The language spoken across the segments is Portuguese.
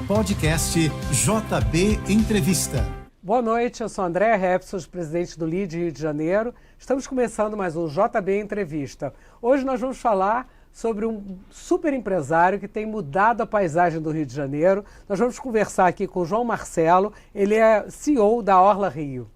Podcast JB Entrevista. Boa noite, eu sou Andréa Repsos, presidente do LIDE Rio de Janeiro. Estamos começando mais um JB Entrevista. Hoje nós vamos falar sobre um super empresário que tem mudado a paisagem do Rio de Janeiro. Nós vamos conversar aqui com o João Marcelo, ele é CEO da Orla Rio.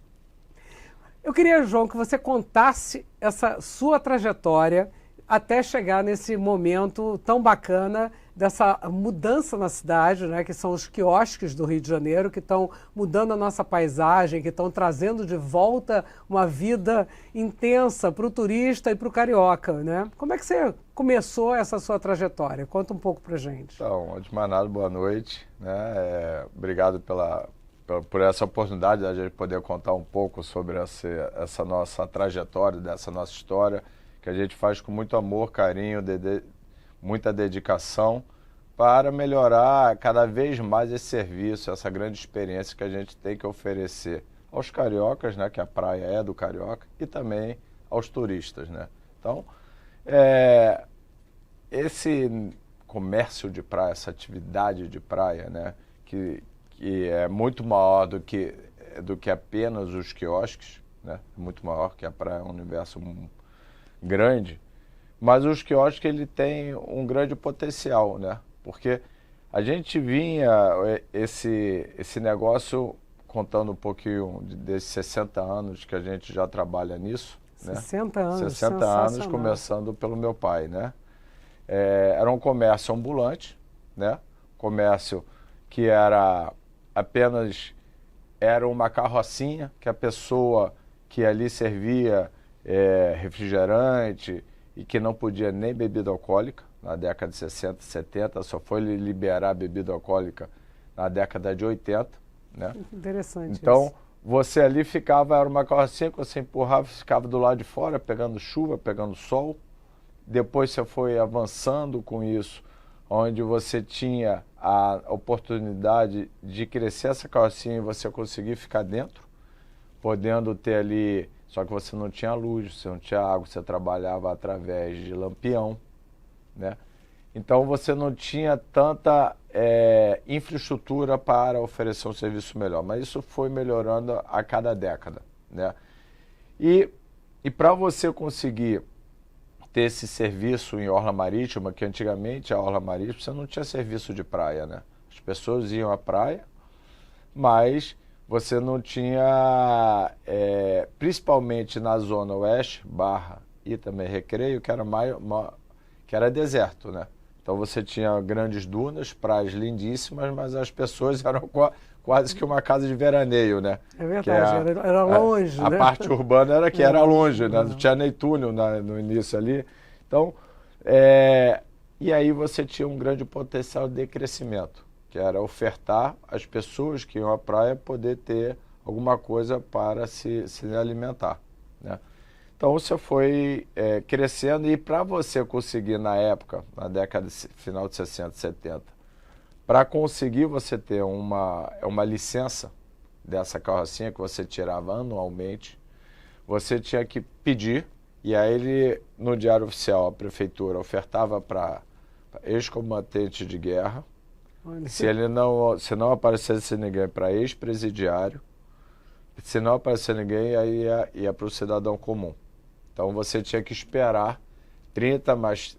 Eu queria, João, que você contasse essa sua trajetória até chegar nesse momento tão bacana dessa mudança na cidade, né, que são os quiosques do Rio de Janeiro, que estão mudando a nossa paisagem, que estão trazendo de volta uma vida intensa para o turista e para o carioca, né? Como é que você começou essa sua trajetória? Conta um pouco para a gente. Então, antes de mais nada, boa noite, né? Obrigado por essa oportunidade de a gente poder contar um pouco sobre essa nossa trajetória, dessa nossa história, que a gente faz com muito amor, carinho, muita dedicação para melhorar cada vez mais esse serviço, essa grande experiência que a gente tem que oferecer aos cariocas, né, que a praia é do carioca, e também aos turistas, né? Então, esse comércio de praia, essa atividade de praia, né, que é muito maior do que apenas os quiosques, né? Muito maior, que a praia é um universo grande, mas os quiosques ele tem um grande potencial, né? Porque a gente vinha esse negócio contando um pouquinho desses 60 anos que a gente já trabalha nisso, 60 anos, 60 anos, começando pelo meu pai, né? Era um comércio ambulante, né? Comércio que era uma carrocinha que a pessoa que ali servia refrigerante e que não podia nem bebida alcoólica na década de 60, 70, só foi liberar a bebida alcoólica na década de 80, né? Interessante. Então, isso. você ali era uma carrocinha que você empurrava, ficava do lado de fora, pegando chuva, pegando sol. Depois você foi avançando com isso, onde você tinha a oportunidade de crescer essa carrocinha e você conseguir ficar dentro, podendo ter ali. Só que você não tinha luz, você não tinha água, você trabalhava através de lampião, né? Então você não tinha tanta infraestrutura para oferecer um serviço melhor. Mas isso foi melhorando a cada década, né? E para você conseguir ter esse serviço em Orla Marítima, que antigamente a Orla Marítima você não tinha serviço de praia, né? As pessoas iam à praia, mas você não tinha, principalmente na zona oeste, Barra e também Recreio, que era deserto, né? Então você tinha grandes dunas, praias lindíssimas, mas as pessoas eram quase que uma casa de veraneio, né? É verdade, era longe, né? A parte urbana era longe, né? Não tinha nem túnel no início ali. Então, e aí você tinha um grande potencial de crescimento, que era ofertar às pessoas que iam à praia poder ter alguma coisa para se alimentar, né? Então você foi crescendo e para você conseguir na época, na década final de 60, 70, para conseguir você ter uma licença dessa carrocinha que você tirava anualmente, você tinha que pedir, e aí no Diário Oficial a prefeitura ofertava para ex-combatente de guerra. Se não aparecesse ninguém para ex-presidiário, se não aparecer ninguém, aí ia para o cidadão comum. Então você tinha que esperar 30 mais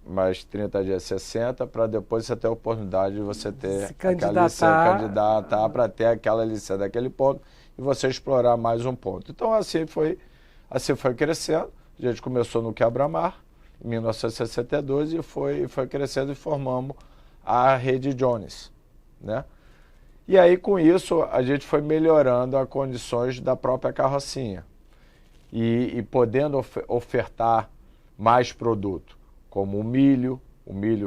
30 dias, 60, para depois você ter a oportunidade de você ter candidatar para ter aquela licença daquele ponto e você explorar mais um ponto. Então assim foi crescendo. A gente começou no Quebra-Mar, em 1962, e foi crescendo e formamos a Rede Jones, né? E aí com isso a gente foi melhorando as condições da própria carrocinha e podendo ofertar mais produto, como o milho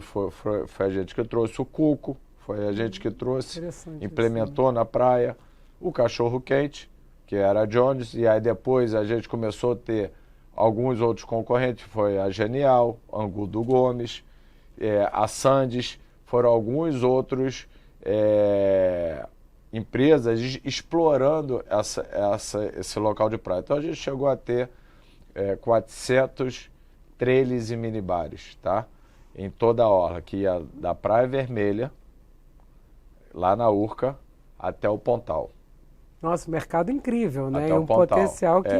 foi a gente que trouxe, o cuco foi a gente que trouxe, implementou na praia, o cachorro quente, que era a Jones, e aí depois a gente começou a ter alguns outros concorrentes, foi a Genial, Angu do Gomes, a Sandes, foram alguns outros empresas explorando esse local de praia. Então a gente chegou a ter 400 trailers e minibares, tá? Em toda a orla, que ia da Praia Vermelha, lá na Urca até o Pontal. Nossa, mercado incrível, né? Até E o um Pontal. potencial que...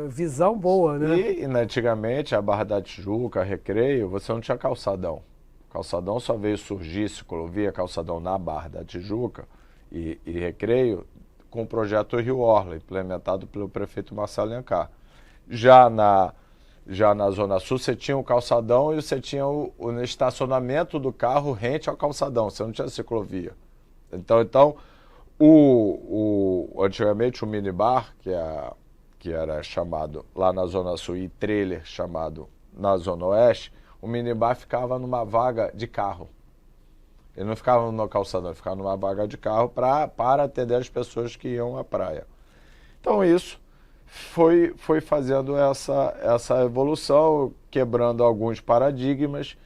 Visão boa, né? E antigamente, a Barra da Tijuca, Recreio, você não tinha calçadão. Calçadão só veio surgir, ciclovia, calçadão na Barra da Tijuca e Recreio, com o projeto Rio Orla, implementado pelo prefeito Marcelo Alencar. Já na Zona Sul, você tinha o calçadão e você tinha o estacionamento do carro rente ao calçadão, você não tinha ciclovia. Então antigamente o minibar, que era chamado lá na Zona Sul, e trailer chamado na Zona Oeste, o minibar ficava numa vaga de carro. Ele não ficava no calçadão, ele ficava numa vaga de carro para atender as pessoas que iam à praia. Então isso foi fazendo essa evolução, quebrando alguns paradigmas,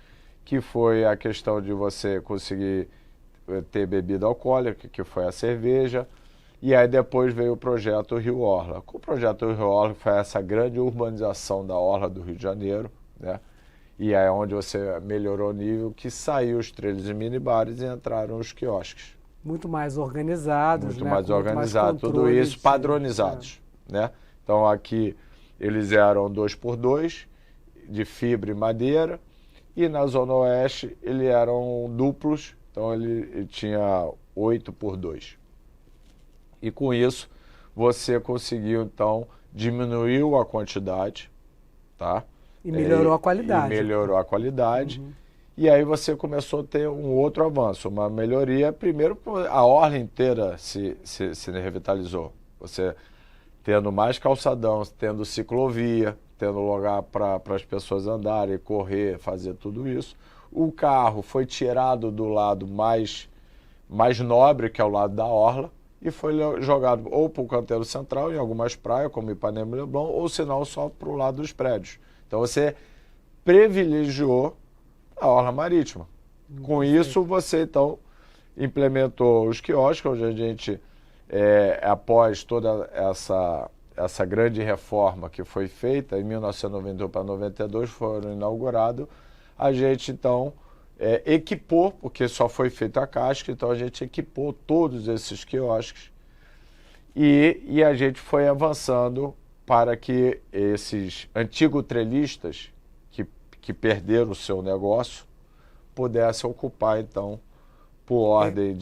que foi a questão de você conseguir ter bebida alcoólica, que foi a cerveja, e aí depois veio o projeto Rio Orla. Com o projeto Rio Orla foi essa grande urbanização da Orla do Rio de Janeiro, né? E aí é onde você melhorou o nível, que saiu os trailers e minibares e entraram os quiosques. Muito mais organizados, Muito né? mais Com muito organizado, mais tudo controle isso padronizados, né? Então aqui eles eram 2x2, de fibra e madeira, e na Zona Oeste eles eram duplos, então ele tinha 8x2. E com isso você conseguiu então diminuir a quantidade, tá? E melhorou a qualidade. E melhorou a qualidade. Uhum. E aí você começou a ter um outro avanço, uma melhoria. Primeiro, a orla inteira se revitalizou. Você tendo mais calçadão, tendo ciclovia, tendo lugar para as pessoas andarem, correr, fazer tudo isso. O carro foi tirado do lado mais nobre, que é o lado da orla, e foi jogado ou para o canteiro central, em algumas praias, como Ipanema e Leblon, ou se não, só para o lado dos prédios. Então você privilegiou a orla marítima. Com isso, você então implementou os quiosques, onde a gente, após toda essa grande reforma que foi feita, em 1991 para 92, foram inaugurados, a gente então equipou, porque só foi feita a casca, então a gente equipou todos esses quiosques e a gente foi avançando para que esses antigos trailistas que perderam o seu negócio pudessem ocupar, então, por ordem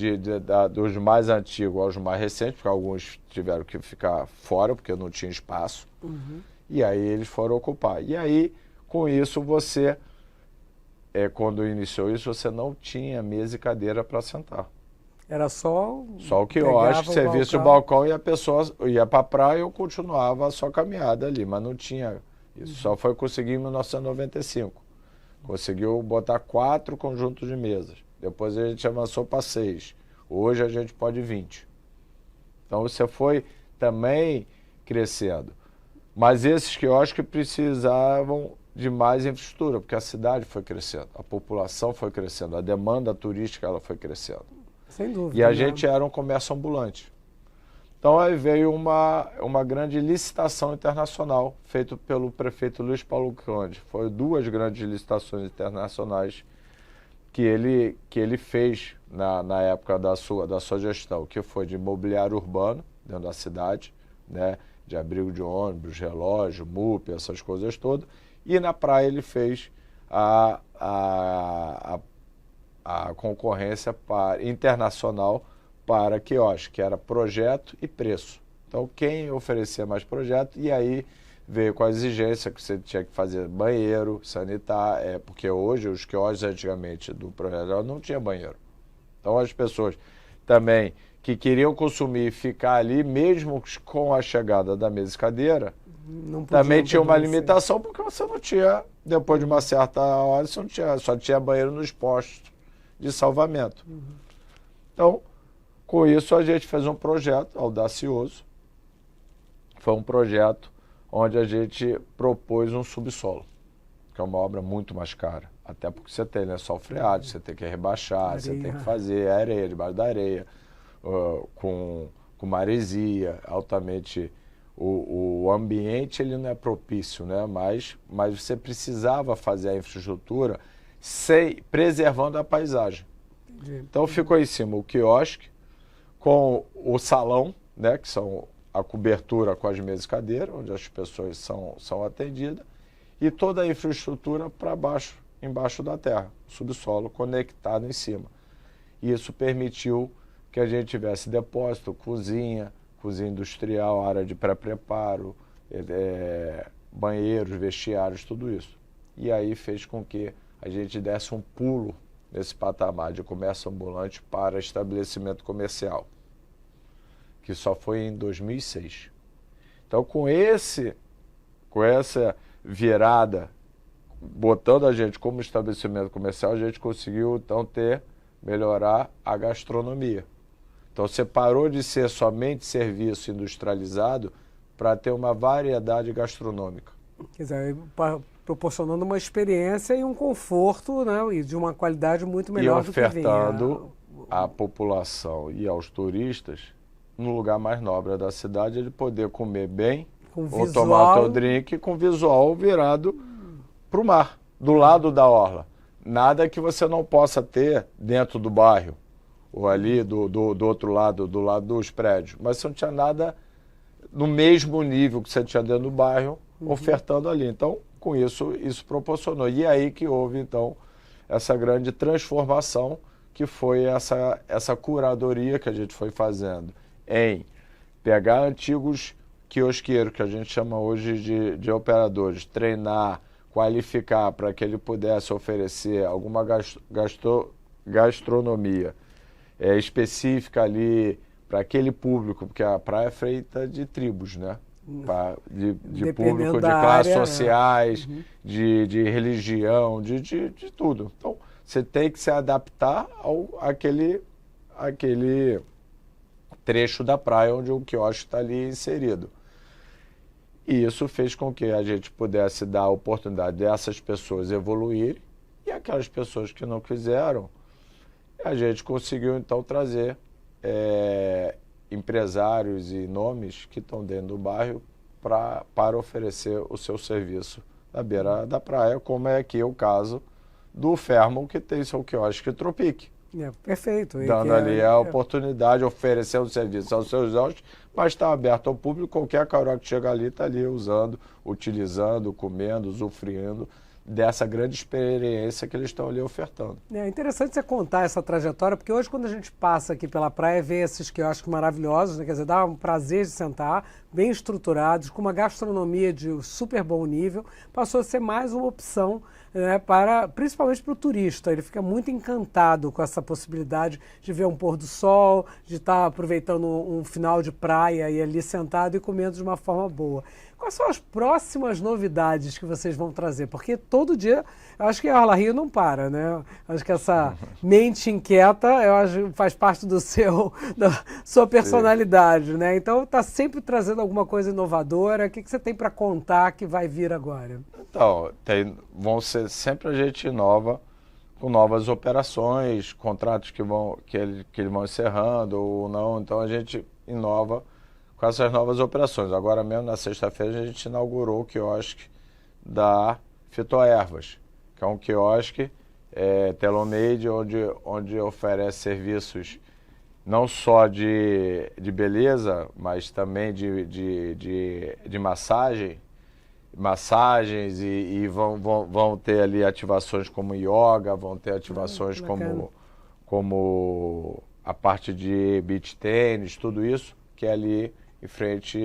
dos mais antigos aos mais recentes, porque alguns tiveram que ficar fora, porque não tinha espaço, e aí eles foram ocupar. E aí, com isso, você, quando iniciou isso, você não tinha mesa e cadeira para sentar. Era só o quiosque, serviço de balcão, e a pessoa ia para a praia ou continuava a sua caminhada ali, mas não tinha isso. Só foi conseguir em 1995. Conseguiu botar 4 conjuntos de mesas. Depois a gente avançou para 6. Hoje a gente pode 20. Então você foi também crescendo. Mas esses quiosques precisavam de mais infraestrutura, porque a cidade foi crescendo, a população foi crescendo, a demanda turística ela foi crescendo. Sem dúvida. E a gente era um comércio ambulante. Então aí veio uma grande licitação internacional feita pelo prefeito Luiz Paulo Conde. Foram 2 grandes licitações internacionais que ele fez na época da sua gestão, que foi de imobiliário urbano dentro da cidade, né, de abrigo de ônibus, relógio, MUP, essas coisas todas. E na praia ele fez a concorrência internacional para quiosque, que era projeto e preço. Então, quem oferecia mais projeto, e aí veio com a exigência que você tinha que fazer banheiro, sanitar, porque hoje os quiosques antigamente do projeto não tinha banheiro. Então, as pessoas também que queriam consumir e ficar ali, mesmo com a chegada da mesa e cadeira, também tinha uma limitação, porque você não tinha, depois de uma certa hora, você não tinha, só tinha banheiro nos postos de salvamento. Então, com isso, a gente fez um projeto audacioso. Foi um projeto onde a gente propôs um subsolo, que é uma obra muito mais cara. Até porque você tem lençol freado, você tem que rebaixar, você tem que fazer areia, debaixo da areia, com maresia, altamente... O ambiente ele não é propício, né? Mas você precisava fazer a infraestrutura preservando a paisagem. Então ficou em cima o quiosque, com o salão, né, que são a cobertura com as mesas e cadeiras, onde as pessoas são atendidas, e toda a infraestrutura para baixo, embaixo da terra, subsolo conectado em cima. E isso permitiu que a gente tivesse depósito, cozinha industrial, área de pré-preparo, banheiros, vestiários, tudo isso. E aí fez com que a gente desse um pulo nesse patamar de comércio ambulante para estabelecimento comercial, que só foi em 2006. Então, com essa virada, botando a gente como estabelecimento comercial, a gente conseguiu, então, melhorar a gastronomia. Então, você parou de ser somente serviço industrializado para ter uma variedade gastronômica. Quer dizer, proporcionando uma experiência e um conforto, né, e de uma qualidade muito melhor do que vinha. E ofertando à população e aos turistas, no lugar mais nobre da cidade, ele poder comer bem, ou tomar o seu drink com visual virado para o mar, do lado da orla. Nada que você não possa ter dentro do bairro, ou ali do outro lado, do lado dos prédios. Mas você não tinha nada no mesmo nível que você tinha dentro do bairro, ofertando ali. Então, com isso proporcionou. E aí que houve, então, essa grande transformação, que foi essa curadoria que a gente foi fazendo em pegar antigos quiosqueiros, que a gente chama hoje de operadores, treinar, qualificar para que ele pudesse oferecer alguma gastronomia específica ali para aquele público, porque a praia é feita de tribos, né? De público, de classes sociais, de religião, de tudo. Então, você tem que se adaptar àquele trecho da praia onde o quiosque está ali inserido. E isso fez com que a gente pudesse dar a oportunidade dessas pessoas evoluírem, e aquelas pessoas que não quiseram, a gente conseguiu então trazer empresários e nomes que estão dentro do bairro para oferecer o seu serviço na beira da praia, como é aqui o caso do Fairmont, que tem seu quiosque Tropique. Perfeito. Dando ali a oportunidade, oferecendo serviço aos seus hóspedes, mas está aberto ao público, qualquer carioca que chega ali está ali usando, utilizando, comendo, usufruindo dessa grande experiência que eles estão ali ofertando. É interessante você contar essa trajetória, porque hoje quando a gente passa aqui pela praia, vê esses quiosques maravilhosos, né? Quer dizer, dá um prazer de sentar, bem estruturados, com uma gastronomia de super bom nível, passou a ser mais uma opção, né, principalmente para o turista. Ele fica muito encantado com essa possibilidade de ver um pôr do sol, de estar aproveitando um final de praia e ali sentado e comendo de uma forma boa. Quais são as próximas novidades que vocês vão trazer? Porque todo dia, eu acho que a Orla Rio não para, né? Acho que essa mente inquieta, eu acho, faz parte da sua personalidade, né? Então, está sempre trazendo alguma coisa inovadora. O que você tem para contar que vai vir agora? Então, sempre a gente inova com novas operações, contratos que eles vão encerrando ou não. Então, a gente inova com essas novas operações. Agora mesmo, na sexta-feira, a gente inaugurou o quiosque da Fitoervas, que é um quiosque tailor-made, onde oferece serviços não só de beleza, mas também de massagens e vão ter ali ativações como yoga, vão ter ativações como a parte de beach tênis, tudo isso, que é ali em frente,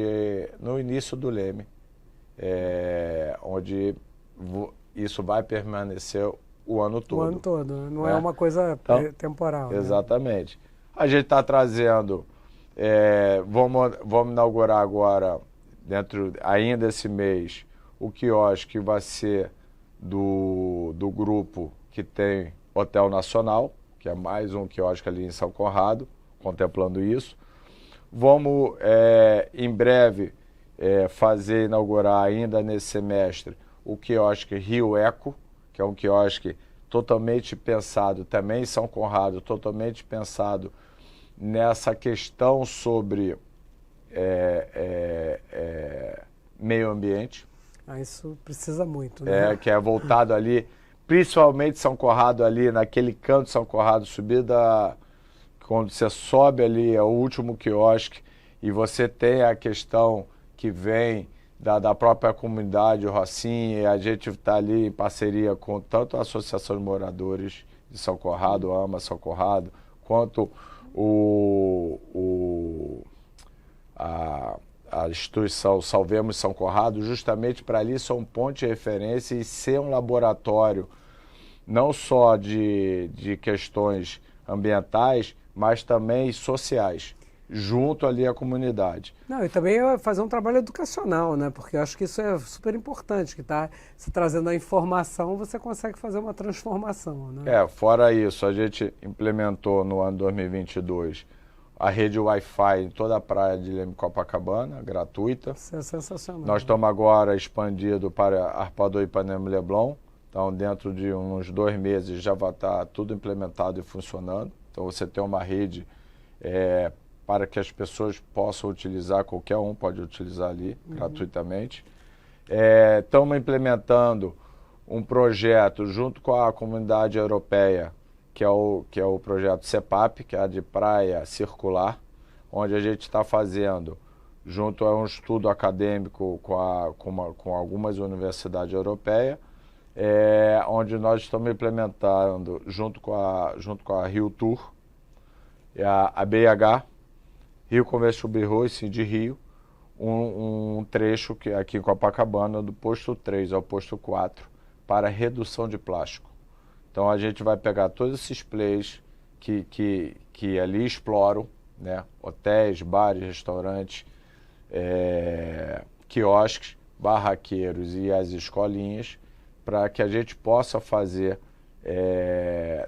no início do Leme, onde isso vai permanecer o ano todo. O ano todo, não é uma coisa temporal. Exatamente. Né? A gente está trazendo, vamos inaugurar agora, ainda esse mês, o quiosque vai ser do grupo que tem Hotel Nacional, que é mais um quiosque ali em São Conrado, contemplando isso. Vamos, em breve, inaugurar ainda nesse semestre o quiosque Rio Eco, que é um quiosque totalmente pensado, também em São Conrado, totalmente pensado nessa questão sobre meio ambiente. Isso precisa muito, né? Que é voltado ali principalmente São Conrado ali, naquele canto de São Conrado, subida, quando você sobe ali, é o último quiosque, e você tem a questão que vem da própria comunidade, o Rocinha, e a gente está ali em parceria com tanto a Associação de Moradores de São Conrado, Ama São Conrado, quanto a instituição Salvemos São Conrado, justamente para ali ser um ponto de referência e ser um laboratório não só de questões ambientais, mas também sociais, junto ali à comunidade. Não, e também fazer um trabalho educacional, né? Porque eu acho que isso é super importante, que tá se trazendo a informação, você consegue fazer uma transformação, né? Fora isso, a gente implementou no ano 2022 a rede Wi-Fi em toda a praia de Leme Copacabana, gratuita. Isso é sensacional. Nós estamos agora expandido para Arpoador Ipanema e Leblon. Então, dentro de uns 2 meses já vai estar tudo implementado e funcionando. Então, você tem uma rede para que as pessoas possam utilizar, qualquer um pode utilizar ali gratuitamente. Estamos implementando um projeto junto com a comunidade europeia, que é o projeto CEPAP, que é a de praia circular, onde a gente está fazendo, junto a um estudo acadêmico com algumas universidades europeias, onde nós estamos implementando, junto com a Rio Tour, a BH, Rio Comércio Birro e Cindy Rio, um trecho que aqui em Copacabana, do posto 3 ao posto 4, para redução de plástico. Então a gente vai pegar todos esses players que ali exploram, né? Hotéis, bares, restaurantes, quiosques, barraqueiros e as escolinhas, para que a gente possa fazer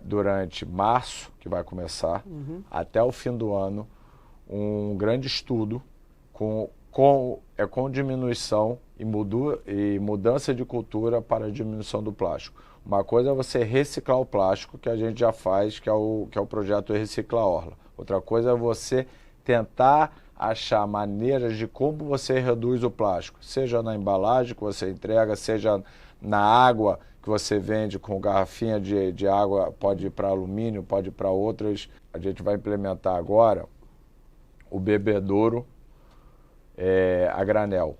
durante março, que vai começar, até o fim do ano, um grande estudo com diminuição e mudança de cultura para a diminuição do plástico. Uma coisa é você reciclar o plástico, que a gente já faz, que é o projeto Recicla Orla. Outra coisa é você tentar achar maneiras de como você reduz o plástico, seja na embalagem que você entrega, seja na água que você vende com garrafinha de água, pode ir para alumínio, pode ir para outras. A gente vai implementar agora o bebedouro a granel.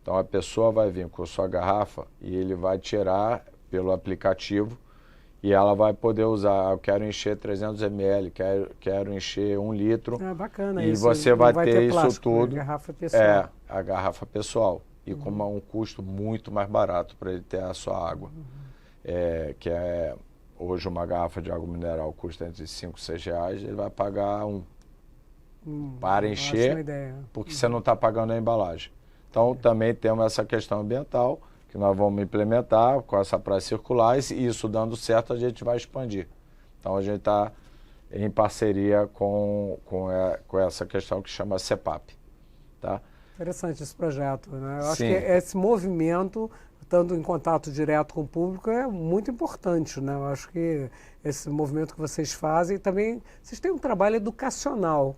Então a pessoa vai vir com a sua garrafa e ele vai tirar pelo aplicativo e ela vai poder usar. Eu quero encher 300 ml, quero encher 1 litro. Bacana e isso. você vai ter isso plástico, tudo. Né? Garrafa pessoal. A garrafa pessoal. E com um custo muito mais barato para ele ter a sua água. Hoje uma garrafa de água mineral custa entre 5 e 6 reais, ele vai pagar para encher, porque você não está pagando a embalagem. Então também temos essa questão ambiental, que nós vamos implementar com essa praia circular, e isso dando certo a gente vai expandir. Então a gente está em parceria com essa questão que chama CEPAP. Tá? Interessante esse projeto, né? Eu acho que esse movimento, estando em contato direto com o público, é muito importante, né? Eu acho que esse movimento que vocês fazem, também vocês têm um trabalho educacional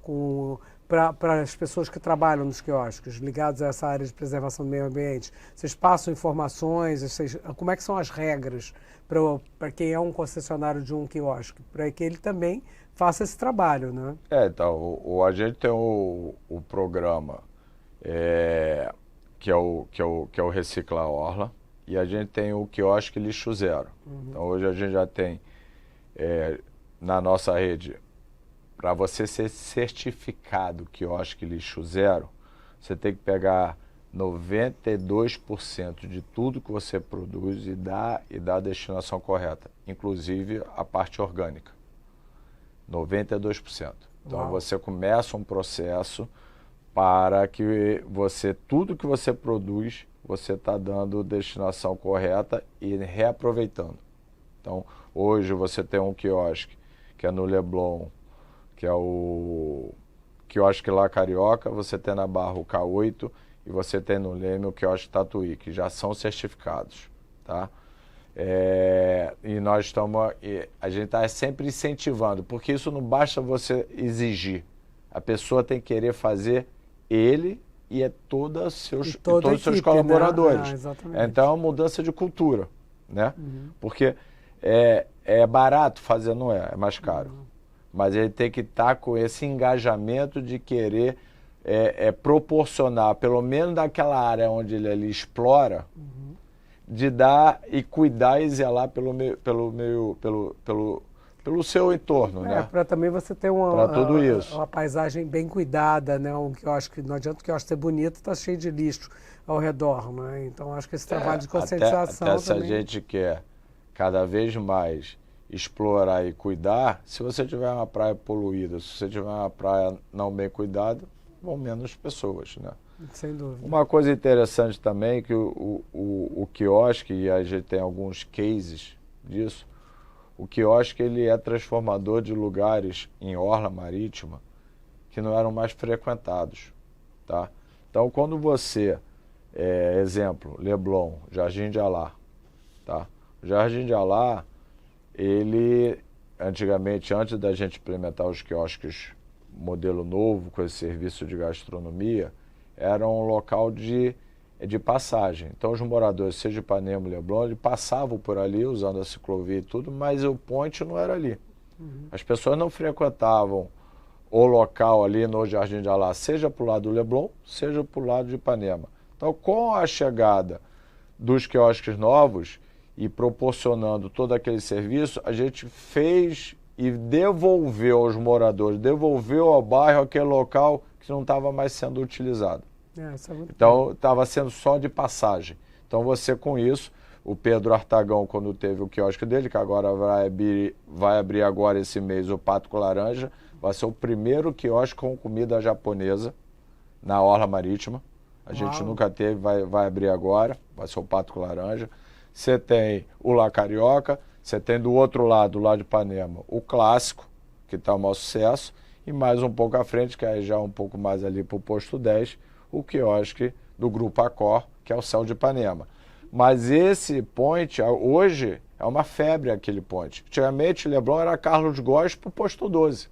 para as pessoas que trabalham nos quiosques, ligados a essa área de preservação do meio ambiente. Vocês passam informações, como é que são as regras para quem é um concessionário de um quiosque, para que ele também faça esse trabalho, né? Então, a gente tem o programa que é o Recicla Orla, e a gente tem o quiosque Lixo Zero. Então hoje a gente já tem na nossa rede, para você ser certificado quiosque Lixo Zero, você tem que pegar 92% de tudo que você produz e dar a destinação correta, inclusive a parte orgânica. 92%. Então você começa um processo para que tudo que você produz, você está dando destinação correta e reaproveitando. Então, hoje você tem um quiosque, que é no Leblon, que é o quiosque lá Carioca, você tem na Barra o K8 e você tem no Leme o quiosque Tatuí, que já são certificados, tá? E nós estamos, a gente está sempre incentivando, porque isso não basta você exigir, a pessoa tem que querer fazer e todos os seus colaboradores. Né? Então é uma mudança de cultura, né? Porque É barato fazer? Não é, é mais caro. Mas ele tem que estar com esse engajamento de querer proporcionar, pelo menos naquela área onde ele ali explora, de dar e cuidar e zelar pelo seu entorno, né? Para também você ter tudo isso. uma paisagem bem cuidada, né? Um quiosque, não adianta o quiosque ser bonito, está cheio de lixo ao redor, né? Então acho que esse trabalho de conscientização até se também... a gente quer cada vez mais explorar e cuidar, se você tiver uma praia poluída, se você tiver uma praia não bem cuidada, vão menos pessoas, né? Sem dúvida. Uma coisa interessante também é que o quiosque, e a gente tem alguns cases disso, o quiosque ele é transformador de lugares em orla marítima que não eram mais frequentados, tá? Então, quando você, exemplo, Leblon, Jardim de Alá, tá? O Jardim de Alá, ele, antigamente, antes da gente implementar os quiosques modelo novo, com esse serviço de gastronomia, era um local de passagem. Então, os moradores, seja de Ipanema e Leblon, eles passavam por ali, usando a ciclovia e tudo, mas o point não era ali. As pessoas não frequentavam o local ali no Jardim de Alá, seja para o lado do Leblon, seja para o lado de Ipanema. Então, com a chegada dos quiosques novos e proporcionando todo aquele serviço, a gente fez e devolveu aos moradores, devolveu ao bairro aquele local que não estava mais sendo utilizado. Isso é muito Então, estava sendo só de passagem. Então, você com isso, o Pedro Artagão, quando teve o quiosque dele, que agora vai abrir agora esse mês, o Pato com Laranja, vai ser o primeiro quiosque com comida japonesa na Orla Marítima. A gente nunca teve, vai abrir agora, vai ser o Pato com Laranja. Você tem o La Carioca, você tem do outro lado, do lado de Ipanema, o Clássico, que está o maior sucesso, e mais um pouco à frente, que é já um pouco mais ali para o posto 10, o quiosque do Grupo Accor, que é o Céu de Ipanema. Mas esse point, hoje, é uma febre aquele point. Antigamente, Leblon era Carlos Góes para o posto 12.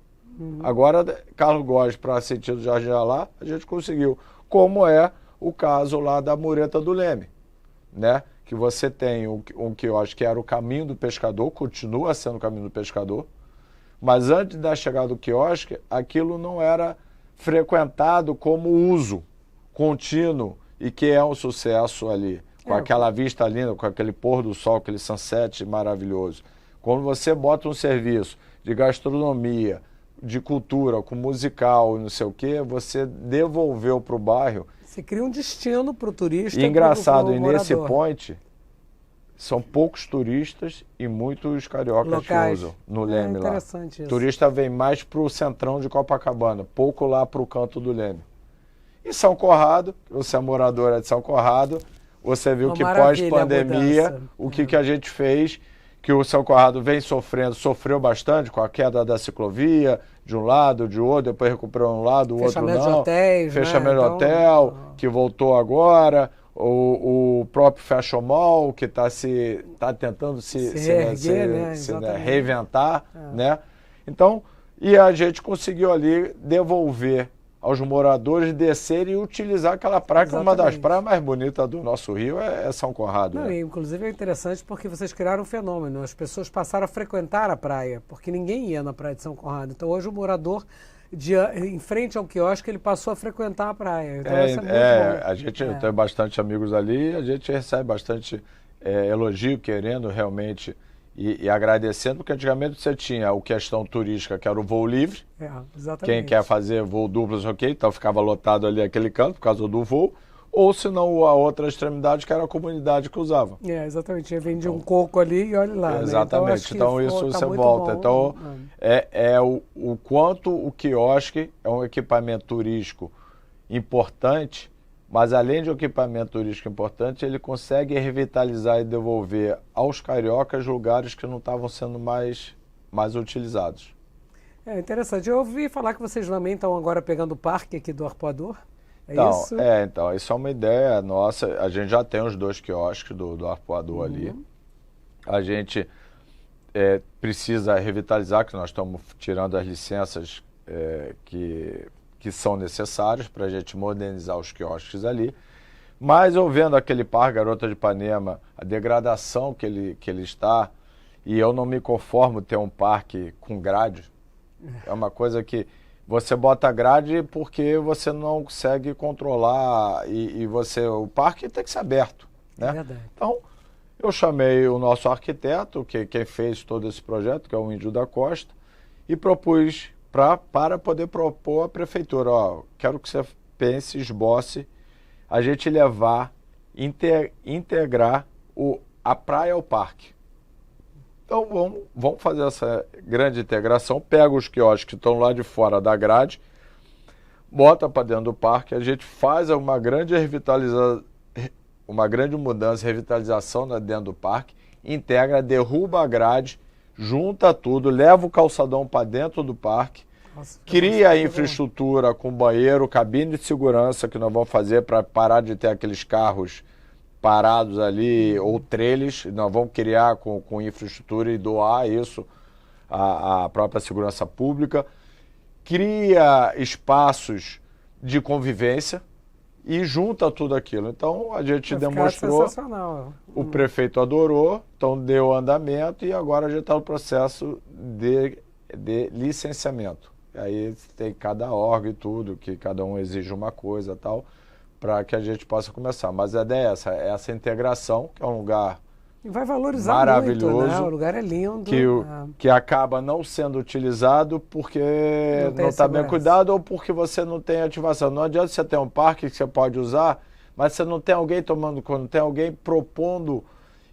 Agora, Carlos Góes para sentido Jardim de Alá, a gente conseguiu. Como é o caso lá da Mureta do Leme, né? Que você tem um quiosque que era o Caminho do Pescador, continua sendo o Caminho do Pescador, mas antes da chegada do quiosque, aquilo não era frequentado como uso contínuo e que é um sucesso ali, com aquela vista linda, com aquele pôr do sol, aquele sunset maravilhoso. Quando você bota um serviço de gastronomia, de cultura, com musical e não sei o quê, você devolveu para o bairro. Você cria um destino para o turista. E engraçado, e nesse point, são poucos turistas e muitos cariocas locais que usam no Leme lá. Interessante isso. Turista vem mais para o centrão de Copacabana, pouco lá para o canto do Leme. E São Corrado, você é moradora de São Corrado, você viu que pós-pandemia, o que a gente fez, que o São Corrado vem sofreu bastante com a queda da ciclovia, de um lado, de outro, depois recuperou um lado, o outro não. Fechamento de hotéis, Fechamento de hotel, que voltou agora, o próprio Fashion Mall, que está tentando se reinventar, né? Então, e a gente conseguiu ali devolver aos moradores descerem e utilizar aquela praia, que é uma das praias mais bonitas do nosso Rio, é São Corrado. Não, né? Inclusive é interessante porque vocês criaram um fenômeno, as pessoas passaram a frequentar a praia, porque ninguém ia na praia de São Corrado. Então hoje o morador, em frente ao quiosque, ele passou a frequentar a praia. Então, isso é muito bom. A gente tem bastante amigos ali, a gente recebe bastante elogio, querendo realmente... E agradecendo, porque antigamente você tinha a questão turística, que era o voo livre. Exatamente. Quem quer fazer voo duplo, ok, então ficava lotado ali aquele canto por causa do voo. Ou se não, a outra extremidade, que era a comunidade que usava. Exatamente. Vendia um coco ali e olha lá. Exatamente. Né? Então isso você volta. Bom. Então, o quanto o quiosque é um equipamento turístico importante, mas além de um equipamento turístico importante, ele consegue revitalizar e devolver aos cariocas lugares que não estavam sendo mais utilizados. É interessante. Eu ouvi falar que vocês também estão agora pegando o parque aqui do Arpoador. Isso? Então, isso é uma ideia nossa. A gente já tem os 2 quiosques do Arpoador ali. A gente precisa revitalizar, que nós estamos tirando as licenças que são necessários para a gente modernizar os quiosques ali. Mas eu vendo aquele parque Garota de Ipanema, a degradação que ele está, e eu não me conformo ter um parque com grade. É uma coisa que você bota grade porque você não consegue controlar o parque tem que ser aberto, né? É verdade. Então, eu chamei o nosso arquiteto, quem fez todo esse projeto, que é o Índio da Costa, e propus para poder propor à prefeitura, ó, quero que você pense, esboce, a gente levar, integrar a praia ao parque. Então vamos fazer essa grande integração, pega os quiosques que estão lá de fora da grade, bota para dentro do parque, a gente faz uma grande mudança, revitalização dentro do parque, integra, derruba a grade, junta tudo, leva o calçadão para dentro do parque, cria a infraestrutura com banheiro, cabine de segurança que nós vamos fazer para parar de ter aqueles carros parados ali, ou trailers, nós vamos criar com infraestrutura e doar isso à própria segurança pública, cria espaços de convivência e junta tudo aquilo. Então a gente demonstrou, o prefeito adorou, então deu andamento e agora a gente está no processo de licenciamento. Aí tem cada órgão e tudo, que cada um exige uma coisa e tal, para que a gente possa começar. Mas a ideia é essa integração, que é um lugar e vai valorizar maravilhoso, muito, né? O lugar é lindo. Que acaba não sendo utilizado porque não está bem cuidado ou porque você não tem ativação. Não adianta você ter um parque que você pode usar, mas você não tem alguém tomando conta, não tem alguém propondo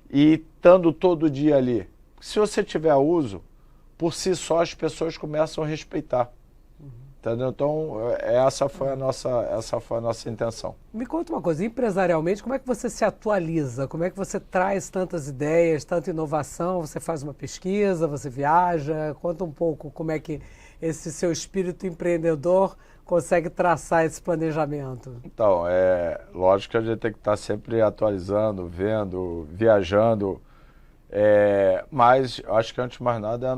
e estando todo dia ali. Se você tiver uso, por si só as pessoas começam a respeitar. Entendeu? Então, essa foi a nossa intenção. Me conta uma coisa, empresarialmente, como é que você se atualiza? Como é que você traz tantas ideias, tanta inovação? Você faz uma pesquisa, você viaja? Conta um pouco como é que esse seu espírito empreendedor consegue traçar esse planejamento. Então, lógico que a gente tem que estar sempre atualizando, vendo, viajando, mas acho que antes de mais nada é a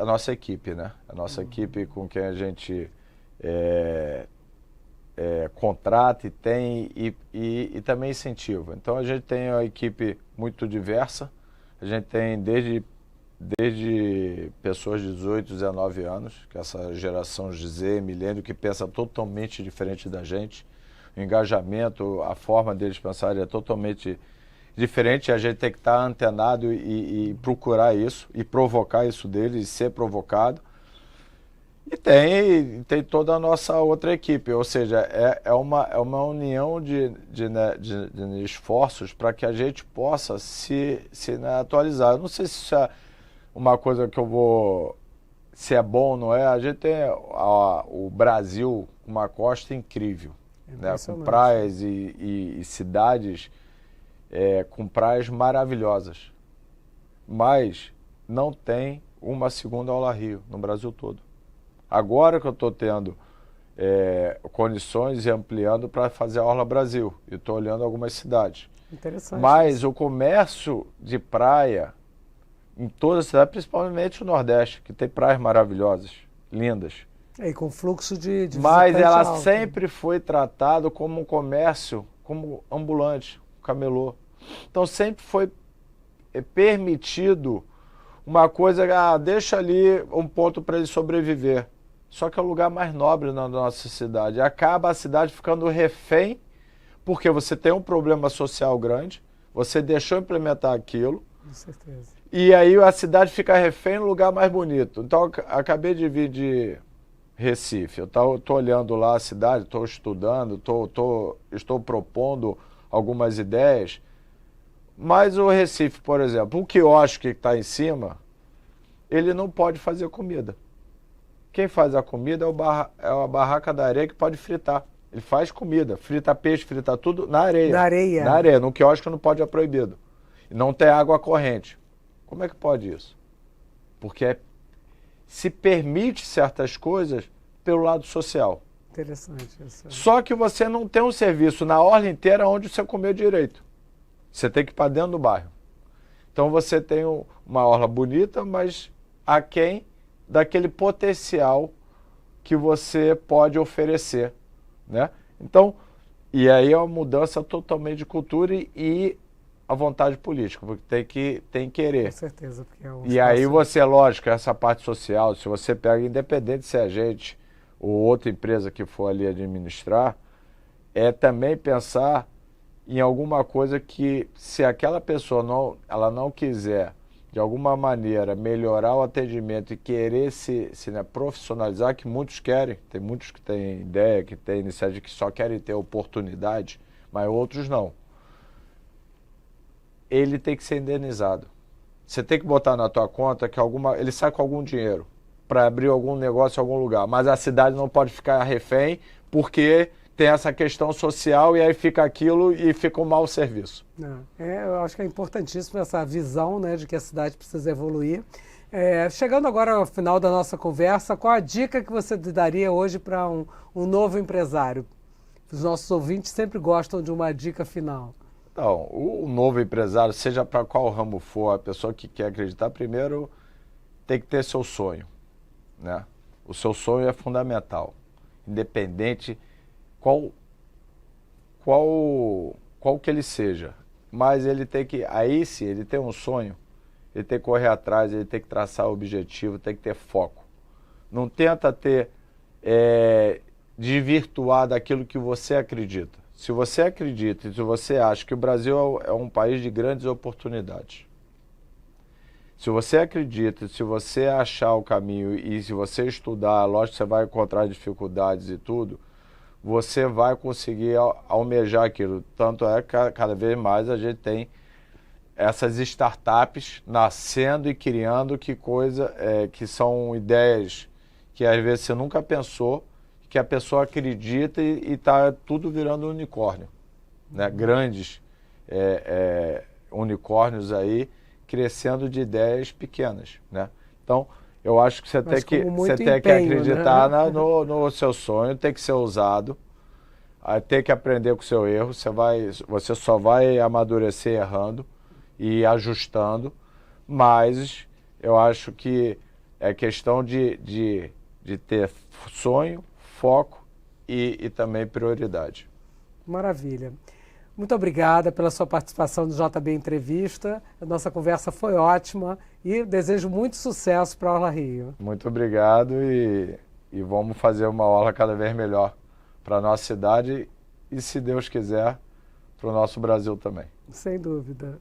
nossa equipe, né? A nossa equipe com quem a gente contrata e tem e também incentiva. Então a gente tem uma equipe muito diversa, a gente tem desde pessoas de 18, 19 anos, que é essa geração Z, milênio, que pensa totalmente diferente da gente, o engajamento, a forma deles pensarem é totalmente diferente, a gente tem que estar antenado e procurar isso, e provocar isso deles, e ser provocado. E tem toda a nossa outra equipe, ou seja, é uma união de esforços para que a gente possa se atualizar. Eu não sei se isso é uma coisa que se é bom ou não é. A gente tem o Brasil, uma costa incrível, né, com praias e cidades com praias maravilhosas, mas não tem uma segunda Orla Rio no Brasil todo. Agora que eu estou tendo condições e ampliando para fazer a Orla Brasil, e estou olhando algumas cidades. Interessante. Mas o comércio de praia em toda a cidade, principalmente o Nordeste, que tem praias maravilhosas, lindas. E com fluxo de mas ela alto. sempre foi tratada como um comércio, como ambulante, camelô. Então sempre foi permitido uma coisa, deixa ali um ponto para ele sobreviver. Só que é o lugar mais nobre na nossa cidade. Acaba a cidade ficando refém, porque você tem um problema social grande, você deixou implementar aquilo. Com certeza. E aí a cidade fica refém no lugar mais bonito. Então, acabei de vir de Recife. Eu estou olhando lá a cidade, estou estudando, estou propondo algumas ideias. Mas o Recife, por exemplo, o quiosque que está em cima, ele não pode fazer comida. Quem faz a comida é a barraca da areia que pode fritar. Ele faz comida, frita peixe, frita tudo na areia. Na areia. Na areia. No quiosque não pode, é proibido. E não tem água corrente. Como é que pode isso? Porque se permite certas coisas pelo lado social. Interessante isso. Só que você não tem um serviço na orla inteira onde você comer direito. Você tem que ir para dentro do bairro. Então você tem uma orla bonita, mas aquém daquele potencial que você pode oferecer, né? Então, e aí é uma mudança totalmente de cultura e a vontade política, porque tem que querer. Com certeza. Porque é um E aí espaço- você, lógico, essa parte social, se você pega, independente se é a gente ou outra empresa que for ali administrar, é também pensar em alguma coisa que, se aquela pessoa ela não quiser, de alguma maneira, melhorar o atendimento e querer né, profissionalizar, que muitos querem, tem muitos que têm ideia, que têm iniciativa, que só querem ter oportunidade, mas outros não. Ele tem que ser indenizado. Você tem que botar na tua conta que ele sai com algum dinheiro para abrir algum negócio em algum lugar, mas a cidade não pode ficar refém porque tem essa questão social e aí fica aquilo e fica um mau serviço. Eu acho que é importantíssimo essa visão, né, de que a cidade precisa evoluir. Chegando agora ao final da nossa conversa, qual a dica que você daria hoje para um novo empresário? Os nossos ouvintes sempre gostam de uma dica final. Então, o novo empresário, seja para qual ramo for, a pessoa que quer acreditar, primeiro tem que ter seu sonho, né? O seu sonho é fundamental, independente qual que ele seja. Mas ele tem que, aí sim, ele tem um sonho, ele tem que correr atrás, ele tem que traçar o objetivo, tem que ter foco. Não tenta desvirtuar daquilo que você acredita. Se você acredita e se você acha que o Brasil é um país de grandes oportunidades, se você acredita, se você achar o caminho e se você estudar, lógico que você vai encontrar dificuldades e tudo, você vai conseguir almejar aquilo. Tanto é que cada vez mais a gente tem essas startups nascendo e criando que são ideias que às vezes você nunca pensou, que a pessoa acredita e está tudo virando unicórnio, né? Grandes unicórnios aí crescendo de ideias pequenas, né? Então, eu acho que você tem que acreditar, né, no seu sonho, tem que ser ousado, tem que aprender com o seu erro, você só vai amadurecer errando e ajustando, mas eu acho que é questão de ter sonho, foco e também prioridade. Maravilha. Muito obrigada pela sua participação no JB Entrevista. A nossa conversa foi ótima e desejo muito sucesso para a Orla Rio. Muito obrigado e vamos fazer uma orla cada vez melhor para a nossa cidade e, se Deus quiser, para o nosso Brasil também. Sem dúvida.